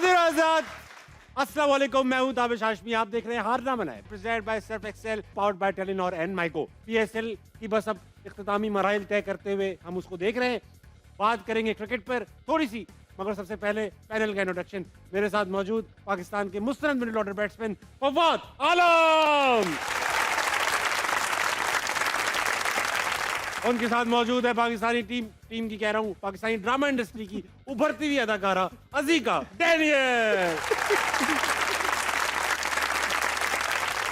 खादिर आजाद, अस्सलाम वालेकुम। मैं हूं ताबिश हाशमी। आप देख रहे हैं हारना मनाए, presented by Surf Excel, powered by Telenor and माइको। पीएसएल की बस अब इख्तितामी मराइल तय करते हुए हम उसको देख रहे हैं। बात करेंगे क्रिकेट पर थोड़ी सी, मगर सबसे पहले पैनल का इंट्रोडक्शन। मेरे साथ मौजूद पाकिस्तान के मुस्तनद मिडिल ऑर्डर बैट्समैन फवाद आलम, उनके साथ मौजूद है पाकिस्तानी टीम की कह रहा हूं, पाकिस्तानी ड्रामा इंडस्ट्री की उभरती हुई अदाकारा अजीका डैनियल।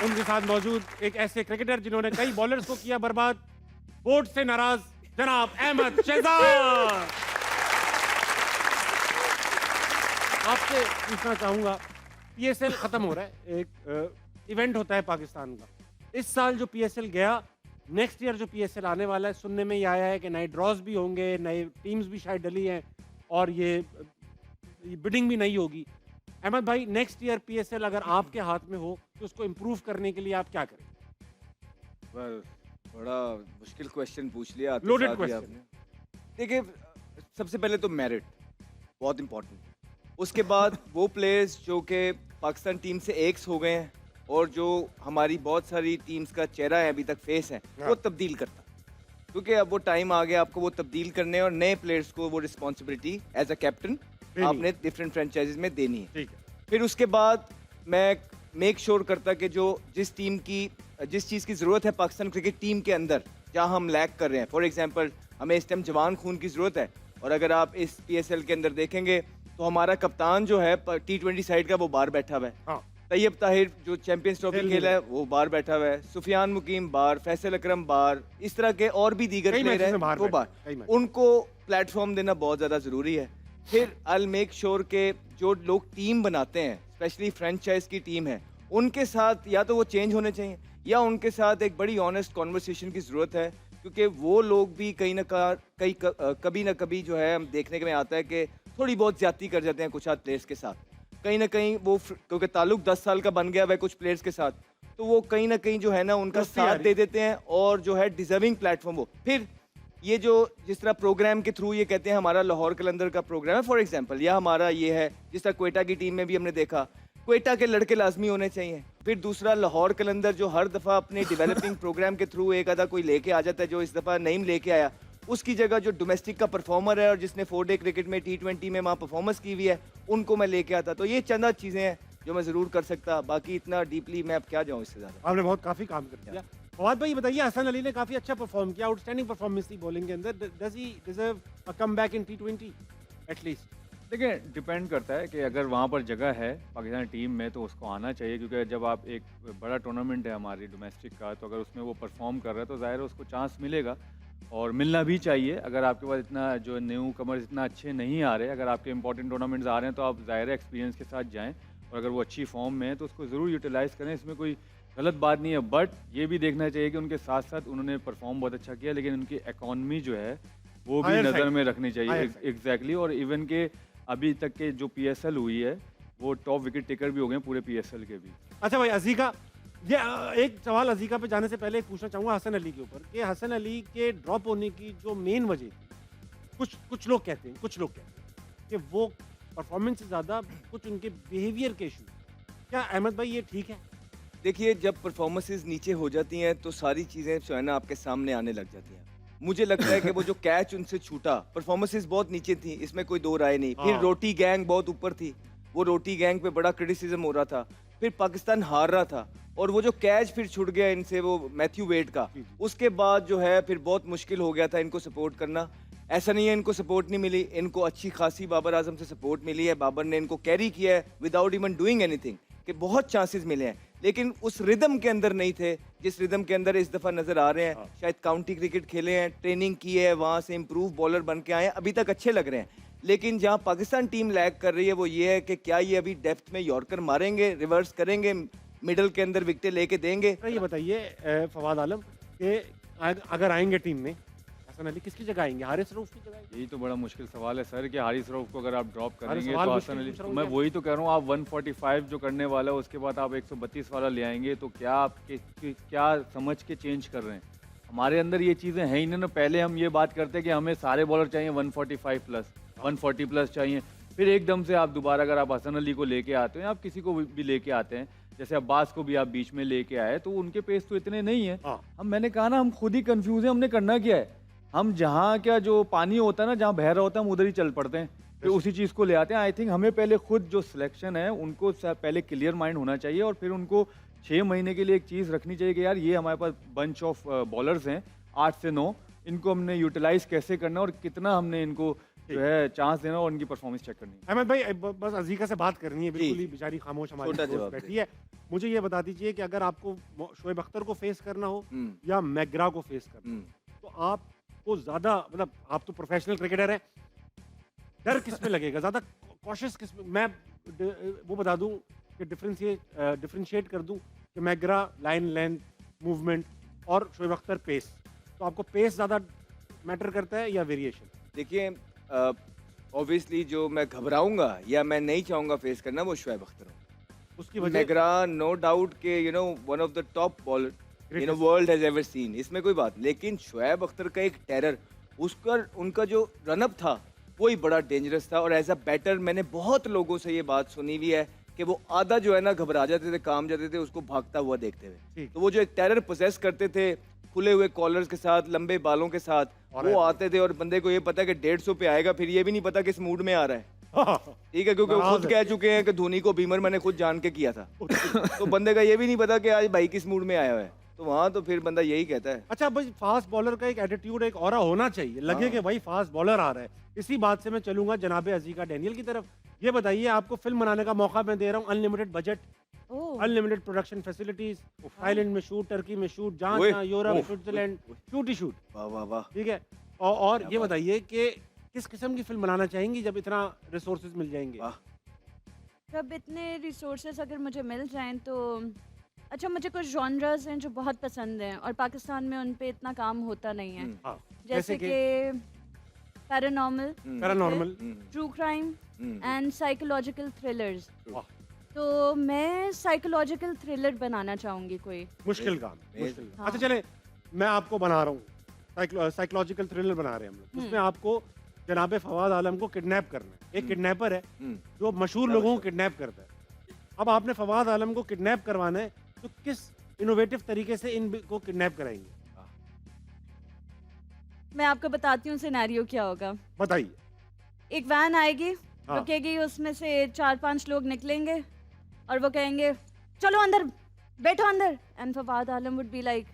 उनके साथ मौजूद एक ऐसे क्रिकेटर जिन्होंने कई बॉलर्स को किया बर्बाद, बोर्ड से नाराज जनाब अहमद शहजाद। आपसे पूछना चाहूंगा, पीएसएल खत्म हो रहा है, एक इवेंट होता है पाकिस्तान का। इस साल जो पीएसएल गया, नेक्स्ट ईयर जो पीएसएल आने वाला है, सुनने में ये आया है कि नए ड्रॉज भी होंगे, नए टीम्स भी शायद डली हैं और ये बिडिंग भी नहीं होगी। अहमद भाई, नेक्स्ट ईयर पीएसएल अगर आपके हाथ में हो तो उसको इम्प्रूव करने के लिए आप क्या करें? बड़ा मुश्किल क्वेश्चन पूछ लिया आते Loaded साथ ही question. आपने। देखिए, सबसे पहले तो मेरिट बहुत इंपॉर्टेंट। उसके बाद वो प्लेयर्स जो कि पाकिस्तान टीम से एक्स हो गए हैं और जो हमारी बहुत सारी टीम्स का चेहरा है, अभी तक फेस है, वो तब्दील करता, क्योंकि अब वो टाइम आ गया आपको वो तब्दील करने और नए प्लेयर्स को वो रिस्पॉन्सिबिलिटी एज अ कैप्टन आपने डिफरेंट फ्रेंचाइजीज में देनी है। ठीक है। फिर उसके बाद मैं मेक श्योर करता कि जो जिस चीज़ की ज़रूरत है पाकिस्तान क्रिकेट टीम के अंदर, जहाँ हम लैक कर रहे हैं, फॉर एग्जांपल हमें इस टाइम जवान खून की ज़रूरत है। और अगर आप इस पीएसएल के अंदर देखेंगे तो हमारा कप्तान जो है T20 साइड का वो बाहर बैठा हुआ है। हाँ। तैयब ताहिर जो चैंपियंस ट्रॉफी खेला है वो बाहर बैठा हुआ है, सुफियान मुकीम बाहर, फैसल अकरम बाहर, इस तरह के और भी दीगर प्लेयर हैं वो बाहर। उनको प्लेटफॉर्म देना बहुत ज़्यादा ज़रूरी है। फिर आई मेक श्योर के जो लोग टीम बनाते हैं, स्पेशली फ्रेंचाइज की टीम है, उनके साथ या तो वो चेंज होने चाहिए या उनके साथ एक बड़ी ऑनेस्ट कॉन्वर्सेशन की ज़रूरत है, क्योंकि वो लोग भी कभी ना कभी जो है हम देखने में आता है कि थोड़ी बहुत ज्यादती कर जाते हैं कुछ आध प्लेयर्स के साथ। कहीं ना कहीं वो क्योंकि ताल्लुक 10 साल का बन गया है कुछ प्लेयर्स के साथ, तो वो कहीं ना कहीं जो है ना उनका साथ दे देते हैं और जो है डिजर्विंग प्लेटफॉर्म वो। फिर ये जो जिस तरह प्रोग्राम के थ्रू ये कहते हैं हमारा लाहौर कलंदर का प्रोग्राम है फॉर एग्जांपल, या हमारा ये है जिस तरह क्वेटा की टीम में भी हमने देखा, क्वेटा के लड़के लाजमी होने चाहिए। फिर दूसरा लाहौर कलंदर जो हर दफ़ा अपने डेवलपिंग प्रोग्राम के थ्रू एक आधा कोई लेके आ जाता है, जो इस दफ़ा नईम लेके आया, उसकी जगह जो डोमेस्टिक का परफॉर्मर है और जिसने 4 डे क्रिकेट में T20 में वहाँ परफॉर्मेंस की हुई है, उनको मैं लेके आता। तो ये चंद चीज़ें हैं जो मैं ज़रूर कर सकता, बाकी इतना डीपली मैं अब क्या जाऊँ इससे ज़्यादा। आपने बहुत काफी काम कर दिया। फवाद भाई बताइए, हसन अली ने काफी अच्छा परफॉर्म किया, आउटस्टैंडिंग परफॉर्मेंस थी बॉलिंग के अंदर। Does he deserve a comeback in T20 at least? देखिए, डिपेंड करता है कि अगर वहाँ पर जगह है पाकिस्तान टीम में तो उसको आना चाहिए, क्योंकि जब आप एक बड़ा टूर्नामेंट है हमारी डोमेस्टिक का, तो अगर उसमें वो परफॉर्म कर रहा है तो ज़ाहिर है उसको चांस मिलेगा और मिलना भी चाहिए। अगर आपके पास इतना जो न्यू कमर्स इतना अच्छे नहीं आ रहे, अगर आपके इंपॉर्टेंट टूर्नामेंट्स आ रहे हैं तो आप ज़ाहिर एक्सपीरियंस के साथ जाएँ और अगर वो अच्छी फॉर्म में है तो उसको ज़रूर यूटिलाइज़ करें, इसमें कोई गलत बात नहीं है। बट ये भी देखना चाहिए कि उनके साथ साथ उन्होंने परफॉर्म बहुत अच्छा किया, लेकिन उनकी इकॉनमी जो है वो भी नज़र में रखनी चाहिए। एग्जैक्टली। और इवन के अभी तक के जो पीएसएल हुई है वो टॉप विकेट टेकर भी हो गए पूरे पीएसएल के भी। अच्छा भाई, अजीका, ये एक सवाल अजीका पे जाने से पहले पूछना चाहूंगा हसन अली के ऊपर कि हसन अली के ड्रॉप होने की जो मेन वजह थी, कुछ लोग कहते हैं कि वो परफॉर्मेंस से ज़्यादा कुछ उनके बिहेवियर के इशू। क्या अहमद भाई ये ठीक है? देखिए, जब परफॉर्मेंसेस नीचे हो जाती हैं तो सारी चीज़ें जो है ना आपके सामने आने लग जाती हैं। मुझे लगता है कि वो जो कैच उनसे छूटा, परफॉर्मेंसेस बहुत नीचे थी, इसमें कोई दो राय नहीं। फिर रोटी गैंग बहुत ऊपर थी, वो रोटी गैंग पे बड़ा क्रिटिसिज्म हो रहा था, फिर पाकिस्तान हार रहा था और वो जो कैच फिर छूट गया इनसे वो मैथ्यू वेड का, उसके बाद जो है फिर बहुत मुश्किल हो गया था इनको सपोर्ट करना। ऐसा नहीं है इनको सपोर्ट नहीं मिली, इनको अच्छी खासी बाबर आजम से सपोर्ट मिली है, बाबर ने इनको कैरी किया है विदाउट इवन डूइंग एनीथिंग, कि बहुत चांसेस मिले हैं, लेकिन उस रिदम के अंदर नहीं थे जिस रिदम के अंदर इस दफ़ा नज़र आ रहे हैं। शायद काउंटी क्रिकेट खेले हैं, ट्रेनिंग की है, वहाँ से इम्प्रूव बॉलर बन के आए हैं, अभी तक अच्छे लग रहे हैं। लेकिन जहाँ पाकिस्तान टीम लैग कर रही है वो ये है कि क्या ये अभी डेप्थ में यॉर्कर मारेंगे, रिवर्स करेंगे, मिडल के अंदर विकेटें लेके देंगे। ये बताइए फवाद आलम कि अगर आएंगे टीम में हसन अली, किसकी जगह आएंगे? हारिस रऊफ की जगह? यही तो बड़ा मुश्किल सवाल है सर कि हारिस रऊफ को अगर आप ड्रॉप करेंगे सवाल तो मुश्किल हसन अली, पूछ रहा हूँ मैं क्या? वही तो कह रहा हूँ, आप 145 जो करने वाला है उसके बाद आप 132 वाला ले आएंगे तो क्या आप क्या समझ के चेंज कर रहे हैं? हमारे अंदर ये चीज़ें हैं ही नहीं ना। पहले हम ये बात करते हैं कि हमें सारे बॉलर चाहिए 145 प्लस 140 प्लस चाहिए, फिर एकदम से आप दोबारा अगर आप हसन अली को लेके आते हो या आप किसी को भी लेके आते हैं, जैसे अब्बास को भी आप बीच में लेके आए, तो उनके पेस तो इतने नहीं है। मैंने कहा ना, हम खुद ही कंफ्यूज हैं, हमने करना क्या है। हम जहाँ क्या जो पानी होता है ना, जहाँ बह रहा होता है, हम उधर ही चल पड़ते हैं, फिर उसी चीज़ को ले आते हैं। आई थिंक हमें पहले खुद जो सिलेक्शन है उनको पहले क्लियर माइंड होना चाहिए, और फिर उनको 6 महीने के लिए एक चीज़ रखनी चाहिए कि यार ये हमारे पास बंच ऑफ बॉलर्स हैं 8 से 9, इनको हमने यूटिलाइज कैसे करना और कितना हमने इनको जो है चांस देना और उनकी परफॉर्मेंस चेक करनी है। अहमद भाई बस अजीका से बात करनी है, बिल्कुल ही बेचारी खामोश हमारी दोस्त बैठी है। मुझे ये बता दीजिए कि अगर आपको शोएब अख्तर को फेस करना हो या मैकग्रा को फेस करना हो, तो आपको ज्यादा, मतलब आप तो प्रोफेशनल क्रिकेटर हैं, डर किस में लगेगा ज्यादा, कॉशियस किस में? मैं वो बता दूं कि डिफरेंशिएट कर दूं कि मैकग्रा लाइन लेंथ मूवमेंट और शोएब अख्तर पेस, तो आपको पेस ज्यादा मैटर करता है या वेरिएशन? देखिए, ऑब्वियसली जो मैं घबराऊंगा या मैं नहीं चाहूंगा फेस करना, वो शोएब अख्तर हो। उसकी वजह मैकग्रा नो डाउट के one of the top bowler world has ever seen, इसमें कोई बात। लेकिन शोएब अख्तर का एक टेरर, उसका उनका जो रनअप था वो ही बड़ा डेंजरस था। और एज अ बैटर मैंने बहुत लोगों से ये बात सुनी हुई है कि वो आधा जो है ना घबरा जाते थे, काम जाते थे उसको भागता हुआ देखते हुए। तो वो जो एक टेरर पोजेस करते थे, खुले हुए कॉलर्स के साथ, लंबे बालों के साथ, वो आते थे और बंदे को ये पता है कि 150 पे आएगा, फिर ये भी नहीं पता किस मूड में आ रहा है। ठीक है, क्योंकि वो खुद कह चुके हैं कि धोनी को बीमर मैंने खुद जान के किया था। तो बंदे का ये भी नहीं पता कि आज भाई किस मूड में आया हुआ है, तो वहां तो फिर बंदा यही कहता है। अच्छा भाई, फास्ट बॉलर का एक एटीट्यूड, एक ऑरा होना चाहिए, लगे कि भाई फास्ट बॉलर आ रहा है। इसी बात से मैं चलूंगा जनाबे अजीका डैनियल की तरफ। ये बताइए, आपको फिल्म बनाने का मौका मैं दे रहा हूँ, unlimited budget, unlimited production facilities, Thailand में शूट, टर्की में शूट, जहाँ यूरोप, स्विट्जरलैंड, शूट ही शूट। वाह वाह वाह, ठीक है। और ये बताइए कि किस किस्म की फिल्म बनाना चाहेंगी जब इतना रिसोर्सेज मिल जाएंगे? जब इतने रिसोर्सेज अगर मुझे मिल जाएं तो अच्छा, मुझे कुछ जॉनर्स हैं जो बहुत पसंद हैं और पाकिस्तान में उन पे इतना काम होता नहीं है। जैसे कि paranormal, true crime and psychological thrillers. तो मैं साइकोलॉजिकल थ्रिलर बनाना चाहूंगी। कोई मुश्किल काम, मुश्किल काम। अच्छा चले, मैं आपको बना रहा हूँ साइकोलॉजिकल थ्रिलर बना रहे हैं हम लोग। उसमें आपको जनाबे फवाद आलम को किडनैप करना है। एक किडनैपर है जो मशहूर लोगों को किडनैप करता है। अब आपने फवाद आलम को किडनैप करवाना है, तो किस इनोवेटिव तरीके से इनको किडनैप कराएंगे? मैं आपको बताती हूँ सिनेरियो क्या होगा। बताइए। एक वैन आएगी, रुकेगी, उसमें से 4-5 लोग निकलेंगे और वो कहेंगे चलो अंदर, बैठो अंदर। And Fawad Alam would be like,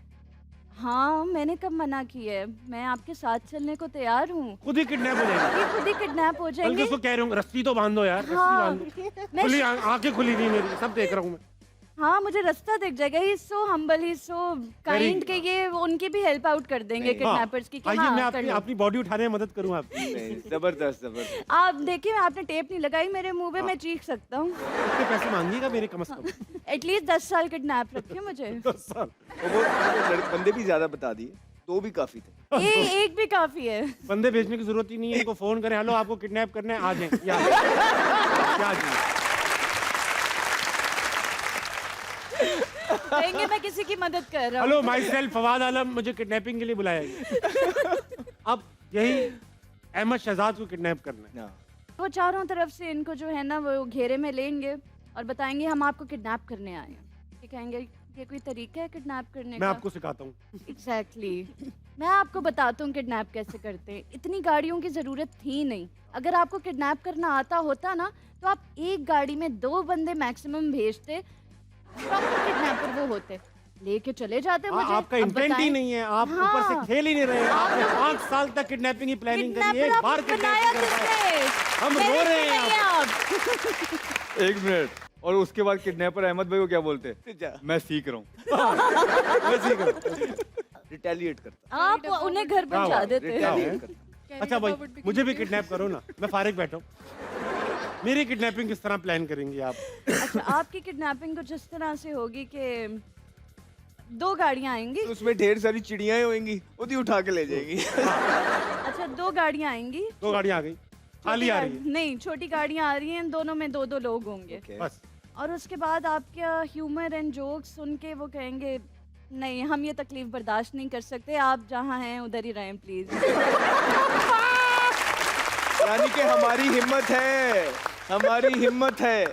हाँ मैंने कब मना की है, मैं आपके साथ चलने को तैयार हूँ। खुद ही किडनैप हो जाएंगे। खुद ही किडनैप हो जाएंगे। उसको कह रही हूँ रस्सी तो बांध दो यार, रस्सी बांध दो। खुली आंखें खुली नहीं मेरी, सब देख रहा हूँ मैं। हाँ, मुझे रास्ता दिख जाएगा। ही सो हम्बल, ही सो काइंड के ये उनकी भी हेल्प आउट कर देंगे किडनैपर्स की। आइए मैं अपनी बॉडी उठाने में मदद करूँ आपकी। जबरदस्त जबरदस्त। आप देखिए, आपने टेप नहीं लगाई मेरे मुंह पे, मैं चीख सकता हूँ। कितने पैसे मांगिएगा मेरे कम से कम? एटलीस्ट 10 साल किडनैप रखिए मुझे। 10 साल। वो बंदे भी ज्यादा बता दिए, 2 भी काफी थे। एक भी काफी है। बंदे भेजने की जरूरत ही नहीं है, इनको फोन करें, हेलो आपको किडनैप करना है, आ जाएं। क्या कहेंगे मैं किसी की मदद कर रहा हूँ। हेलो माई सेल्फ फवाद आलम, मुझे किडनैपिंग के लिए बुलाया गया। अब यही अहमद शहजाद को किडनैप करना है। वो चारों तरफ से इनको जो है ना वो घेरे में लेंगे और बताएंगे हम आपको किडनैप करने आए हैं। ये कहेंगे ये कोई तरीका है किडनैप करने मैं का? आपको सिखाता हूँ। एग्जैक्टली मैं आपको बताता हूँ किडनैप कैसे करते हैं। इतनी गाड़ियों की जरूरत थी नहीं। अगर आपको किडनैप करना आता होता ना, तो आप एक गाड़ी में 2 बंदे मैक्सिमम भेजते, प्रॉपर किडनैपर वो होते, लेके चले जाते मुझे। आपका इंटेंट ही नहीं है, आप ऊपर से खेल ही नहीं रहे। आपने 5 साल तक किडनैपिंग की प्लानिंग करी है, एक बार हम रो रहे हैं आप। 1 मिनट। और उसके बाद किडनैपर अहमद भाई को क्या बोलते हैं? मैं सीख रहा हूँ। मैं सीख रहा हूँ। रिटेलिएट करता। आप उन्हें घर पहुंचा देते हैं। अच्छा भाई, मुझे भी किडनैप करो ना, मैं फारिग बैठा हूँ। मेरी किडनैपिंग किस तरह प्लान करेंगी आप? अच्छा, आपकी किडनैपिंग कुछ इस तरह से होगी कि 2 गाड़ियाँ आएंगी, उसमें ढेर सारी चिड़ियाँ होंगी, उन्हीं उठा के ले जाएगी। अच्छा 2 गाड़ियाँ आएंगी। 2 गाड़ियाँ आ गई, खाली आ रही है? नहीं, छोटी गाड़ियाँ आ रही हैं, दोनों में 2-2 लोग होंगे बस। और उसके बाद आपका ह्यूमर एंड जोक्स सुन के वो कहेंगे नहीं हम ये तकलीफ बर्दाश्त नहीं कर सकते, आप जहाँ हैं उधर ही रहें प्लीज। यानी कि हमारी हिम्मत है, हमारी हिम्मत है।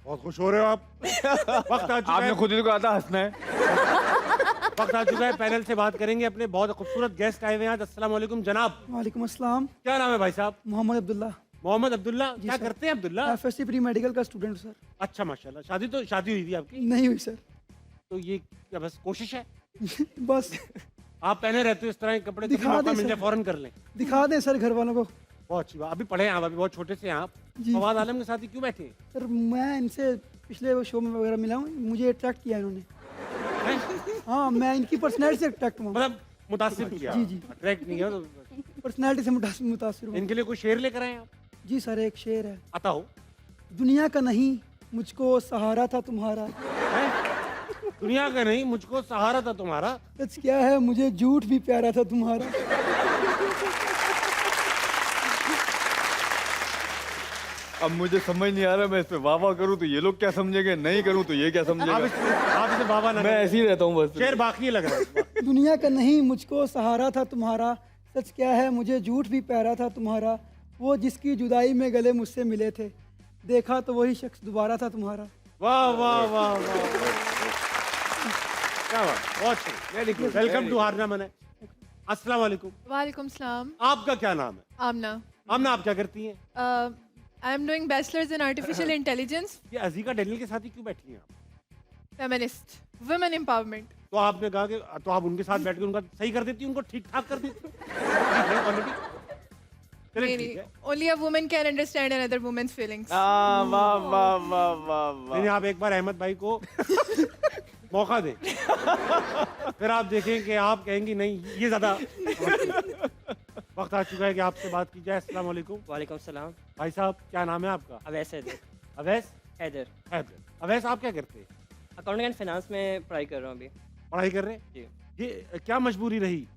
बहुत खुश हो रहे हो आप। वक्त आ चुका आपने है, खुद ही तो कहा था हंसना है। वक्त आ चुका है, पैनल से बात करेंगे। अपने बहुत खूबसूरत गेस्ट आए हुए हैं आज। अस्सलाम वालेकुम जनाब। वालेकुम अस्सलाम। क्या नाम है भाई साहब? मोहम्मद अब्दुल्ला। मोहम्मद अब्दुल्ला। क्या सर। करते हैं अब्दुल्ला? एफएससी प्री मेडिकल का स्टूडेंट सर। अच्छा माशाल्लाह। शादी हुई थी आपकी? नहीं हुई सर। तो ये क्या बस कोशिश है? बस आप पहने रहते हो इस तरह के कपड़े, कभी दिखा मौका दे मिल सर। जाए फौरन कर लें। दिखा दें सर घर वालों को। बहुत अच्छी बात। अभी पढ़े हैं आप, अभी बहुत छोटे से हैं आप। जी। फवाद आलम के साथ ही क्यों बैठे हैं? सर मैं इनसे पिछले वो शो में वगैरह मिला हूँ, मुझे अट्रैक्ट किया इन्होंने। हाँ, मैं इनकी पर्सनैलिटी से अट्रैक्ट हुआ। मतलब मुतासिर किया? जी, जी। अट्रैक्ट नहीं है तो पर्सनैलिटी से मुतासिर हुआ। इनके लिए कोई शेर लेकर आए आप? जी सर, एक शेर है। आता हो? दुनिया का नहीं मुझको सहारा था तुम्हारा, हैं? दुनिया का नहीं मुझको सहारा था तुम्हारा। सच क्या है मुझे झूठ भी प्यारा था तुम्हारा। अब मुझे समझ नहीं आ रहा, मैं इस पे वाह वाह करूँ तो ये लोग क्या समझेंगे, नहीं करूँ तो ये क्या आप समझेगा। इसे बाबा ना मैं ऐसे ही रहता हूँ बस। शेर बाकी लग रहा है। दुनिया का नहीं मुझको सहारा था तुम्हारा, सच क्या है मुझे झूठ भी प्यारा था तुम्हारा। वो जिसकी जुदाई में गले मुझसे मिले थे, देखा तो वही शख्स दोबारा था तुम्हारा। वाह वाह वाह वाह, क्या बात, बहुत सही। Very good. वेलकम टू हारना मन है। अस्सलाम वालेकुम। वालेकुम सलाम। आपका क्या नाम है? आमना। आमना, आप क्या करती हैं? I am doing bachelors in artificial intelligence, ये अजीका डेनियल के साथ ही क्यों बैठी हैं आप? Feminist, women empowerment. तो आपने कहा कि तो आप उनके साथ बैठ के उनका सही कर देती, उनको ठीक ठाक कर देती। ठीक है ऑलरेडी। चलिए ठीक है। Only a woman can understand another women's feelings. वाह वाह वाह वाह वाह नहीं, वाह। आप एक बार अहमद भाई को मौका दें, फिर आप देखें कि आप कहेंगी नहीं ये ज्यादा। वक्त आ चुका है कि आपसे बात की जाए। अस्सलाम वालेकुम। वालेकुम सलाम। भाई साहब क्या नाम है आपका? अवैस हैदर। अवैस हैदर। हैदर। अवैस आप क्या करते हैं? अकाउंटिंग एंड फाइनेंस में पढ़ाई कर रहा हूँ अभी। पढ़ाई कर रहे हैं? जी। ये क्या मजबूरी रही?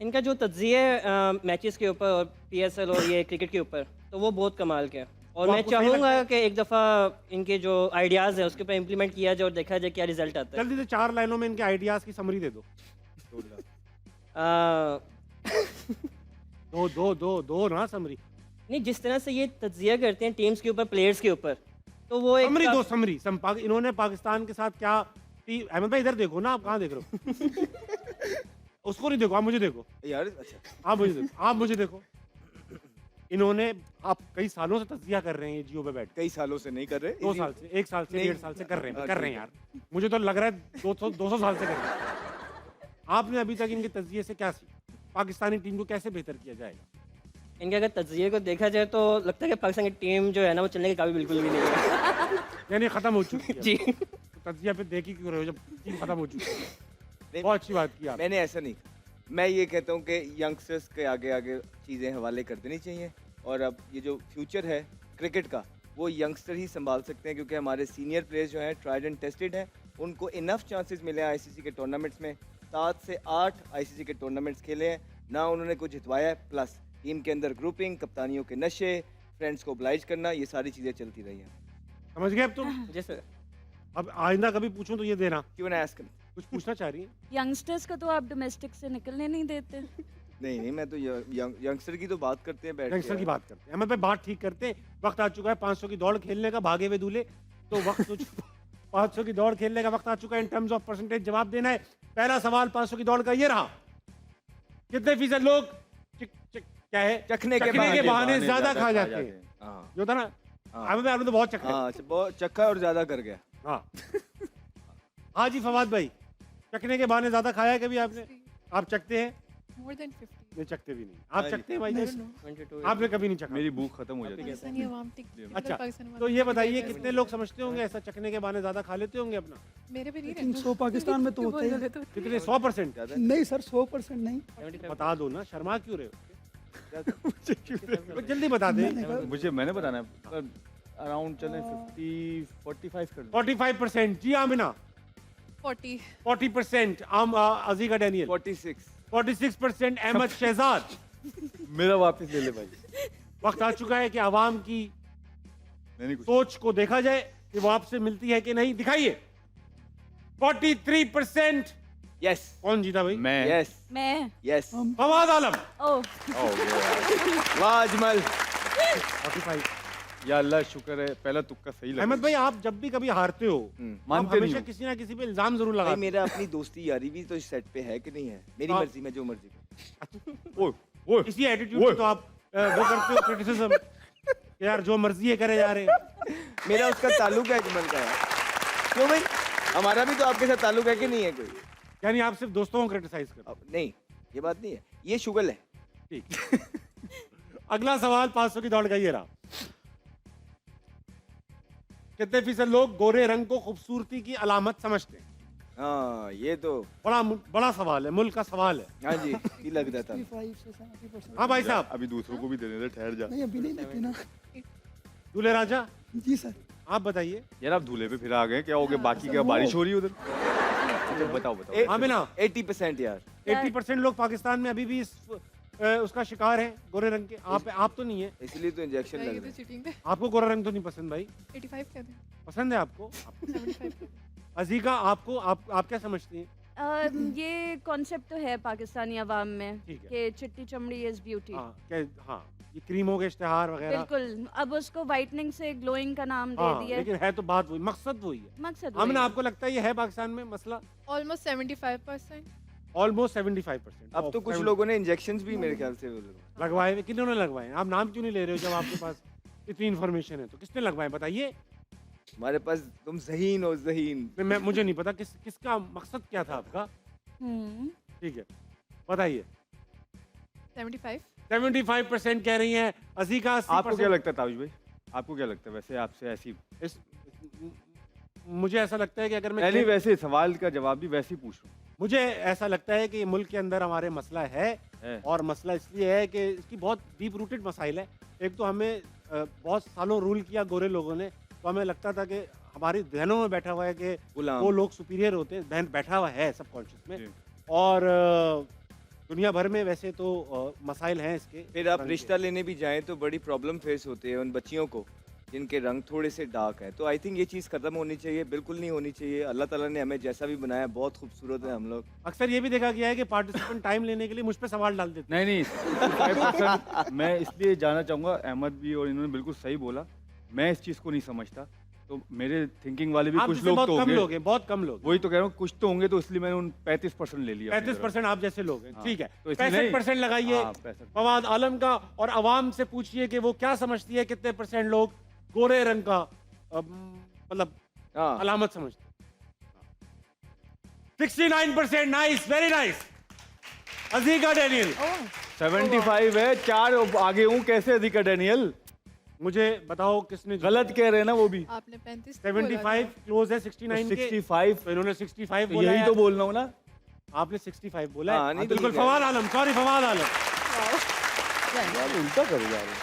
इनका जो तज्जिया है मैचेस के ऊपर और पीएसएल और ये क्रिकेट के ऊपर, तो वो बहुत कमाल के हैं। और तो मैं आपको सही चाहूँगा लगता कि एक दफ़ा इनके जो आइडियाज़ है उसके ऊपर इम्प्लीमेंट किया जाए और देखा जाए क्या रिजल्ट आता है। जल्दी से 4 लाइनों में इनके आइडियाज की समरी दे दो। आ, दो ना समरी। नहीं, जिस तरह से ये तज्जिया करते हैं टीम्स के ऊपर, प्लेयर्स के ऊपर, तो वो एक समरी दो, समरी। इन्होंने पाकिस्तान के साथ क्या अहमद भाई इधर देखो ना, आप कहाँ देख रहे हो? उसको नहीं देखो, आप मुझे देखो। यार अच्छा, आप मुझे देखो, आप मुझे देखो। इन्होंने, आप कई सालों से तज्जिया कर रहे हैं ये जियो पे बैठ। कई सालों से नहीं कर रहे। 2 साल से, 1 साल से, नहीं। 1.5 साल से कर रहे हैं हाँ, यार। मुझे तो लग रहा है 200 साल से कर रहे हैं। आपने अभी तक इनके तज्जिये से क्या सीखा? पाकिस्तानी टीम को कैसे बेहतर किया जाएगा? इनके अगर तज्जिए को देखा जाए तो लगता है कि पाकिस्तान की टीम जो है ना वो चलने के काबिल बिल्कुल भी नहीं है। यानी खत्म हो चुकी है। जी। तो तज्जिया पे देखी क्यों रहे हो जब टीम खत्म हो चुकी है? नहीं, बहुत अच्छी बात की आपने। मैंने ऐसा नहीं कहा। मैं ये कहता हूँ कि यंगस्टर्स के आगे आगे चीज़ें हवाले कर देनी चाहिए, और अब ये जो फ्यूचर है क्रिकेट का वो यंगस्टर ही संभाल सकते हैं, क्योंकि हमारे सीनियर प्लेयर्स जो हैं ट्राइड एंड टेस्टेड हैं, उनको इनफ चांसेस मिले हैं आईसीसी के टूर्नामेंट्स में। 7 से 8 आईसीसी के टूर्नामेंट्स खेले हैं ना, उन्होंने कुछ जितवाया है। प्लस टीम के अंदर ग्रुपिंग, कप्तानियों के नशे, फ्रेंड्स को oblige करना, ये सारी चीज़ें चलती रही हैं। समझ गए अब तुम? जी सर। अब आइंदा कभी पूछूं तो ये देना। क्यों ना आस्क? कुछ पूछना चाह रही है? यंगस्टर्स को तो आप डोमेस्टिक से निकलने नहीं देते। नहीं नहीं, मैं तो यंगस्टर की तो बात करते हैं बैठ यंगस्टर के। की बात करते हैं। अहमद भाई बात ठीक करते हैं। वक्त आ चुका है 500 की दौड़ खेलने का, भागे हुए दूल्हे। तो वक्त 500 की दौड़ खेलने का वक्त आ चुका है। इन टर्म्स ऑफ परसेंटेज जवाब देना है। पहला सवाल 500 की दौड़ का ये रहा, कितने फीसद लोग क्या है चखने के बहाने ज्यादा खा जाते हैं? हाँ जो था ना, अहमद भाई आपने तो बहुत चखा। हाँ, अच्छा, बहुत चक्का और ज्यादा कर गया। हाँ हाँ जी फवाद भाई, चखने के बहाने ज्यादा खाया है कभी आपने? आप चखते हैं? More than 50। नहीं चखते भी नहीं। आप हाँ जी। चखते हैं भाई? 22 आपने कभी नहीं चखा? मेरी भूख खत्म हो जाती है। पाकिस्तानी अवाम टिक अच्छा, पाकिस्तान तो ये बताइए कितने लोग समझते होंगे ऐसा चखने के बहाने ज्यादा खा लेते होंगे अपना? मेरे पे नहीं लेकिन रहता। 100 पाकिस्तान में तो होता ही है। कितने? 100%? नहीं सर, 100% नहीं। बता दो ना, शर्मा क्यों रहे हो? तो जल्दी बता दे। मैंने बताना है अराउंड चले 45 कर दो। 45%। जी आमिना? 40। 40%। अजीका डेनियल? 46। 46%। अहमद शहजाद? मेरा वापस ले ले भाई। वक्त आ चुका है कि आवाम की नहीं कुछ। सोच को देखा जाए कि वो आपसे मिलती है कि नहीं। दिखाइए। 43% यस कौन जीता भाई? मैं यस मैं यस फवाद आलम ओह वाह अजमल 45। या अल्लाह शुक्र है, पहला तुक्का सही लगा। अहमद भाई, आप जब भी कभी हारते हो आप मानते नहीं हमेशा हो। किसी ना किसी पे इल्जाम जरूर भाई लगाते मेरा अपनी दोस्ती यारी भी तो इस सेट पे है कि नहीं है? मेरी आप- मर्जी में जो मर्जी करूं। ओए ओए हो। इसी एटीट्यूड में तो आप वो करते हो क्रिटिसिज्म, यार जो मर्जी है करे जा रहे हैं। मेरा उसका ताल्लुक है अजमल का यार। क्यों भाई? हमारा भी तो आपके साथ ताल्लुक है कि नहीं है कोई? यानी आप सिर्फ दोस्तों को क्रिटिसाइज करते अब नहीं, ये बात नहीं है, ये शुगल है। हो। ठीक। अगला सवाल 500 की दौड़ का ये रहा। कितने फीसद लोग गोरे रंग को खूबसूरती की अलामत समझते हैं? हाँ ये तो बड़ा सवाल है, मुल्क का सवाल है। हाँ जी ये लग रहा था। 65 से 70%। हाँ भाई साहब, अभी दूसरों को भी देने दे, ठहर जा। नहीं अभी नहीं लेते ना। दूल्हे राजा जी सर। आप बताइए। यार आप दूल्हे पे फिर आ गए, क्या हो गया? बाकी क्या बारिश हो रही है उधर? अच्छा, बताओ बताओ। हाँ बिना 80% यार। 80% लोग पाकिस्तान में अभी भी उसका शिकार है, गोरे रंग के। आप तो नहीं है। इसलिए तो इंजेक्शन ये लग तो रहा है। चीटिंग है। आपको गोरा रंग तो नहीं पसंद भाई? 85 कहते हैं, पसंद है आपको? 75 कहते हैं। अजीका, आपको आप क्या समझती हैं? ये कॉन्सेप्ट तो है पाकिस्तानी अवाम में ठीक है। कि चिट्टी चमड़ी इज ब्यूटी। हाँ, ये क्रीमों के इश्तेहार वगैरह। बिल्कुल, अब उसको वाइटनिंग से ग्लोइंग का नाम दे हाँ, दिया। लेकिन है तो बात वही, मकसद वही है। मकसद हमने वही है। आपको लगता है ये है पाकिस्तान में मसला? Almost 75%. ऑलमोस्ट 75%। अब तो कुछ लोगों ने इंजेक्शंस भी मेरे ख्याल से वो लगवाए हुए। किन्होंने लगवाए? आप नाम क्यों नहीं ले रहे हो जब आपके पास इतनी इन्फॉर्मेशन है? तो किसने लगवाए बताइए। हमारे पास तुम ज़हीन हो ज़हीन। मुझे नहीं पता किसका मकसद क्या था आपका। ठीक है, बताइए। 75. 75% कह रही हैं। अजीका 80%। आपको क्या लगता है ताबिश भाई? आपको क्या लगता है वैसे आपसे ऐसी? मुझे ऐसा लगता है कि अगर मैं नहीं वैसे सवाल का जवाब भी वैसे ही पूछ रहा हूँ। मुझे ऐसा लगता है कि मुल्क के अंदर हमारे मसला है। और मसला इसलिए है कि इसकी बहुत डीप रूटेड मसाइल है। एक तो हमें बहुत सालों रूल किया गोरे लोगों ने, तो हमें लगता था कि हमारी जहनों में बैठा हुआ है कि गुलाम। वो लोग सुपीरियर होते हैं, बहन बैठा हुआ है सबकॉन्शियस में। जी। और दुनिया भर में वैसे तो मसाइल हैं इसके। फिर आप रंग रिश्ता लेने भी जाएं तो बड़ी प्रॉब्लम फेस होती है उन बच्चियों को जिनके रंग थोड़े से डार्क है। तो आई थिंक ये चीज़ खत्म होनी चाहिए, बिल्कुल नहीं होनी चाहिए। अल्लाह ताला ने हमें जैसा भी बनाया बहुत खूबसूरत है हम लोग। के। अक्सर ये भी देखा गया है कि पार्टिसिपेंट टाइम लेने के लिए मुझ पे सवाल डाल देते हैं। नहीं 65% मैं इसलिए जानना चाहूँगा, अहमद भी और इन्होंने बिल्कुल सही बोला। मैं इस चीज़ को नहीं समझता, तो मेरे थिंकिंग वाले भी आप कुछ जैसे लोग बहुत तो कम होंगे। लोग हैं, बहुत कम लोग। वही तो कह रहा हूँ, कुछ तो होंगे, तो इसलिए मैंने उन 35% ले लिया। 35% आप जैसे लोग हैं। हाँ, ठीक है, तो इसलिए 65% नहीं। लगाइए हाँ, 65। फवाद आलम का। और आवाम से पूछिए कि वो क्या समझती है, कितने % लोग गोरे रंग का मतलब हाँ अलामत समझते हैं। 69%। Nice, very nice. अजीका डैनियल, 75 है, 4 आगे हूँ कैसे? अधिका डैनियल मुझे बताओ किसने गलत कह रहे हैं ना वो भी। आपने 35 बोला 75 था। क्लोज है 69 के। 65 तो इन्होंने 65 तो बोला यही है। तो बोल रहा हूँ ना। आपने 65 बोला हाँ, है। नहीं तो बिल्कुल ठीक है। फवाद आलम, सॉरी फवाद आलम। यार उल्टा कर जा रहे हैं।